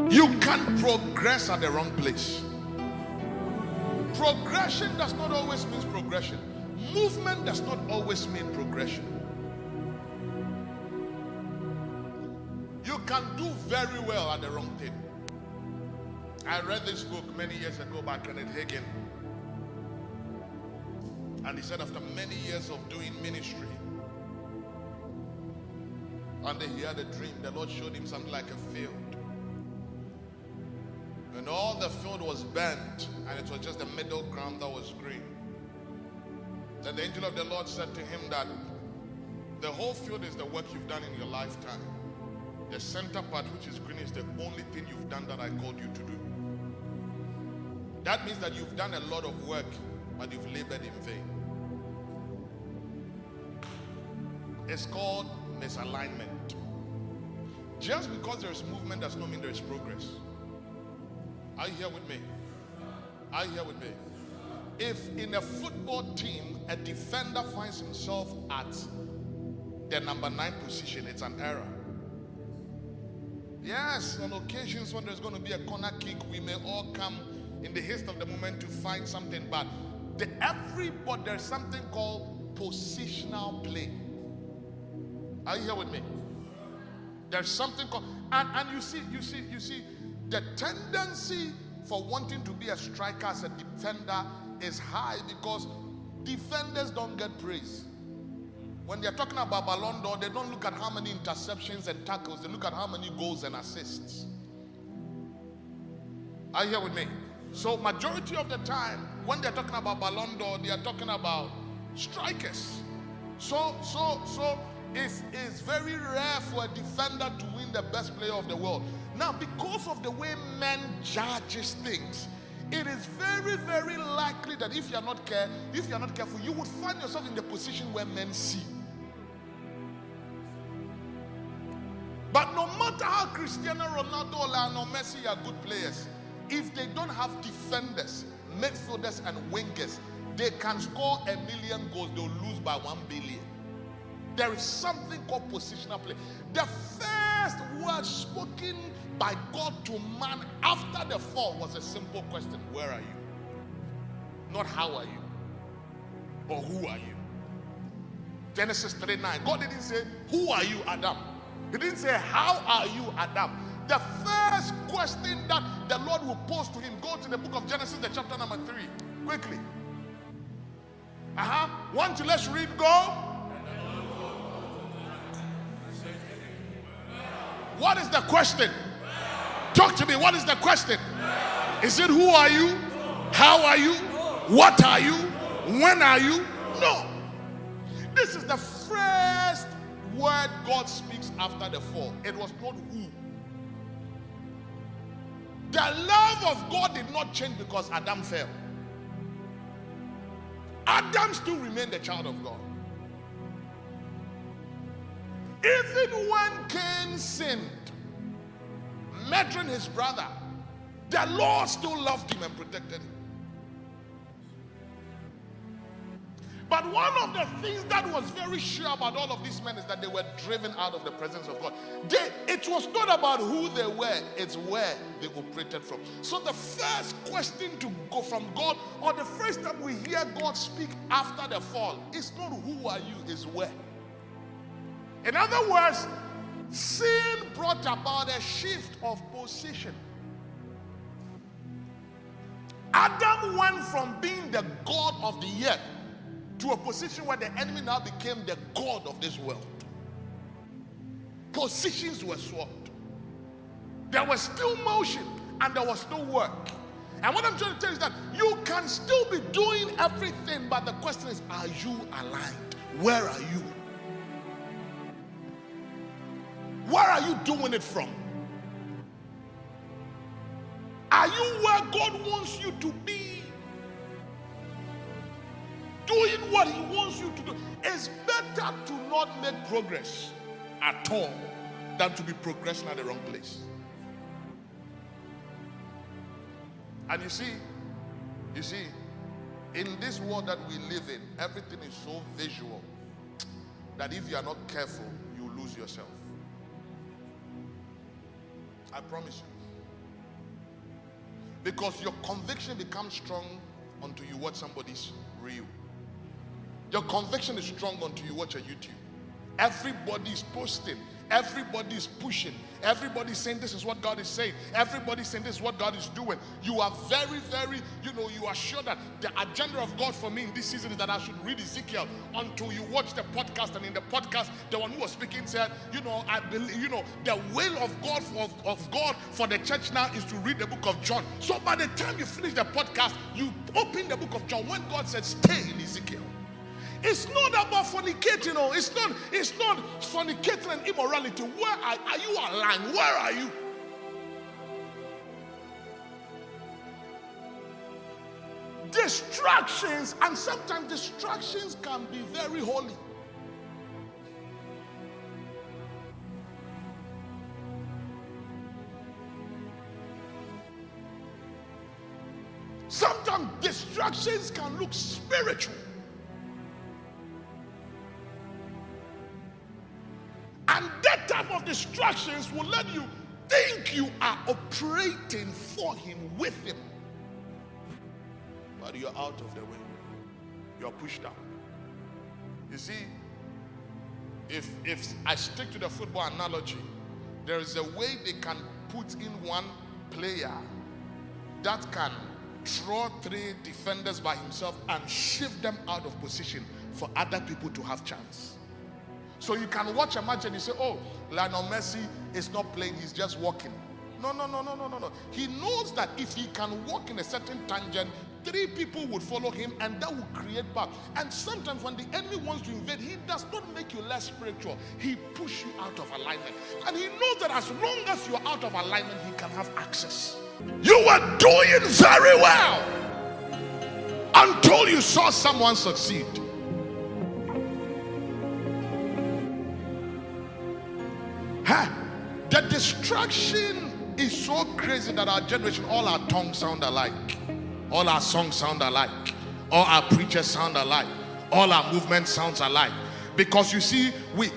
You can progress at the wrong place. Progression does not always mean progression. Movement does not always mean progression. You can do very well at the wrong thing. I read this book many years ago by Kenneth Hagin. And he said after many years of doing ministry, and then he had a dream. The Lord showed him something like a field. And all the field was burnt, and it was just the middle ground that was green. Then the angel of the Lord said to him that the whole field is the work you've done in your lifetime. The center part, which is green, is the only thing you've done that I called you to do. That means that you've done a lot of work, but you've labored in vain. It's called misalignment. Just because there is movement does not mean there is progress. Are you here with me? Are you here with me? If in a football team a defender finds himself at the number 9 position, it's an error. Yes, on occasions when there's going to be a corner kick, we may all come in the haste of the moment to find something, but there's something called positional play. Are you here with me? There's something called, and you see, the tendency for wanting to be a striker as a defender is high because defenders don't get praise. When they're talking about Ballon d'Or, they don't look at how many interceptions and tackles, they look at how many goals and assists. Are you here with me? So majority of the time, when they're talking about Ballon d'Or, they are talking about strikers. So it's very rare for a defender to win the best player of the world. Now, because of the way men judge things, it is very, very likely that if you're not careful, you would find yourself in the position where men see. But no matter how Cristiano Ronaldo or Lionel Messi are good players, if they don't have defenders, midfielders, and wingers, they can score 1 million goals, they'll lose by 1 billion. There is something called positional play. The first word spoken by God to man after the fall was a simple question: where are you? Not how are you, but who are you? Genesis 3:9. God didn't say, who are you, Adam? He didn't say, how are you, Adam? The first question that the Lord will pose to him, go to the book of Genesis, the chapter number 3, quickly. 1, 2, let's read, go. What is the question? Talk to me. What is the question? Is it who are you? How are you? What are you? When are you? No. This is the first word God speaks after the fall. It was not who. The love of God did not change because Adam fell. Adam still remained a child of God. Even when Cain sinned, murdering his brother, the Lord still loved him and protected him. But one of the things that was very sure about all of these men is that they were driven out of the presence of God. It was not about who they were, it's where they operated from. So the first question to go from God, or the first time we hear God speak after the fall, is not who are you, it's where. In other words, sin brought about a shift of position. Adam went from being the God of the earth to a position where the enemy now became the God of this world. Positions were swapped. There was still motion and there was still work. And what I'm trying to tell you is that you can still be doing everything, but the question is, are you aligned? Where are you? Where are you doing it from? Are you where God wants you to be? Doing what He wants you to do. It's better to not make progress at all than to be progressing at the wrong place. And you see, in this world that we live in, everything is so visual that if you are not careful, you lose yourself. I promise you. Because your conviction becomes strong until you watch somebody's reel. Your conviction is strong until you watch a YouTube. Everybody's posting. Everybody's pushing. Everybody's saying this is what God is saying. Everybody's saying this is what God is doing. You are very, very, you are sure that the agenda of God for me in this season is that I should read Ezekiel until you watch the podcast. And in the podcast, the one who was speaking said, I believe, the will of God for the church now is to read the book of John. So by the time you finish the podcast, you open the book of John when God said, stay in Ezekiel. It's not about fornicating, it's not fornicating and immorality. Where are you aligned? Where are you? Distractions, and sometimes distractions can be very holy. Sometimes distractions can look spiritual. And that type of distractions will let you think you are operating for him, with him. But you're out of the way. You're pushed out. You see, if I stick to the football analogy, there is a way they can put in one player that can draw 3 defenders by himself and shift them out of position for other people to have chance. So you can watch a match and you say, oh, Lionel Messi is not playing, he's just walking. No. He knows that if he can walk in a certain tangent, 3 people would follow him, and that will create power. And sometimes when the enemy wants to invade, he does not make you less spiritual. He pushes you out of alignment. And he knows that as long as you're out of alignment, he can have access. You were doing very well until you saw someone succeed. The distraction is so crazy that our generation, all our tongues sound alike. All our songs sound alike. All our preachers sound alike. All our movement sounds alike. Because you see, we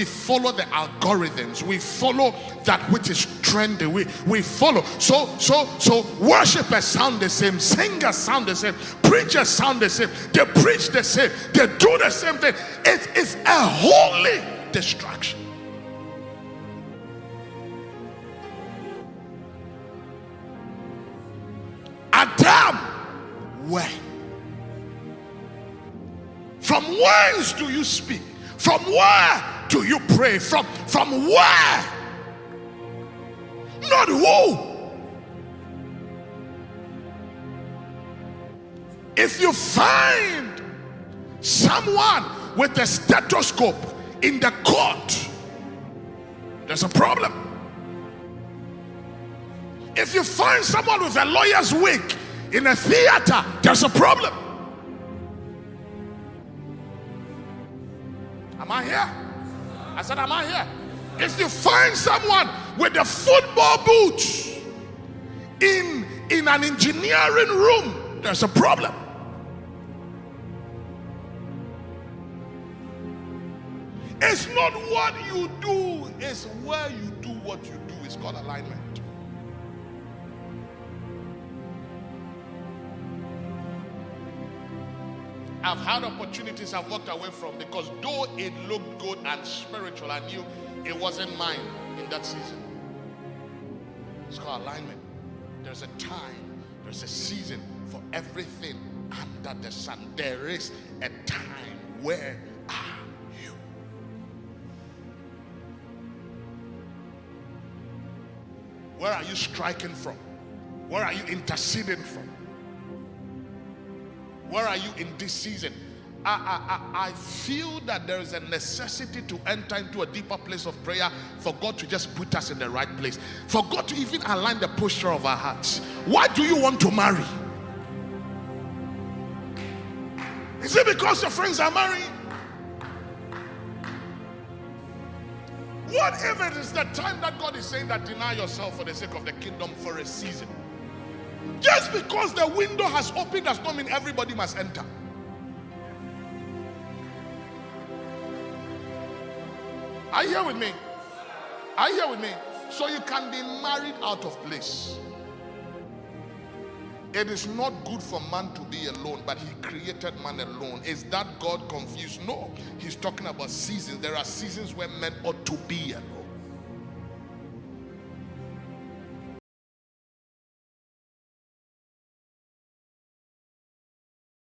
follow the algorithms. We follow that which is trendy. We follow. So worshipers sound the same. Singers sound the same. Preachers sound the same. They preach the same. They do the same thing. It is a holy distraction. Adam, where? From whence do you speak? From where do you pray? From where? Not who. If you find someone with a stethoscope in the court, there's a problem. If you find someone with a lawyer's wig in a theater, there's a problem. Am I here? I said, am I here? If you find someone with the football boots in an engineering room, there's a problem. It's not what you do, it's where you do what you do. It's called alignment. I've had opportunities I've walked away from because though it looked good and spiritual, I knew it wasn't mine in that season. It's called alignment. There's a time, there's a season for everything under the sun. There is a time. Where are you? Where are you striking from? Where are you interceding from? Where are you in this season? I feel that there is a necessity to enter into a deeper place of prayer for God to just put us in the right place. For God to even align the posture of our hearts. Why do you want to marry? Is it because your friends are marrying? What if it is the time that God is saying that deny yourself for the sake of the kingdom for a season? Just because the window has opened does not mean everybody must enter. Are you here with me? Are you here with me? So you can be married out of place. It is not good for man to be alone, but he created man alone. Is that God confused? No. He's talking about seasons. There are seasons where men ought to be alone.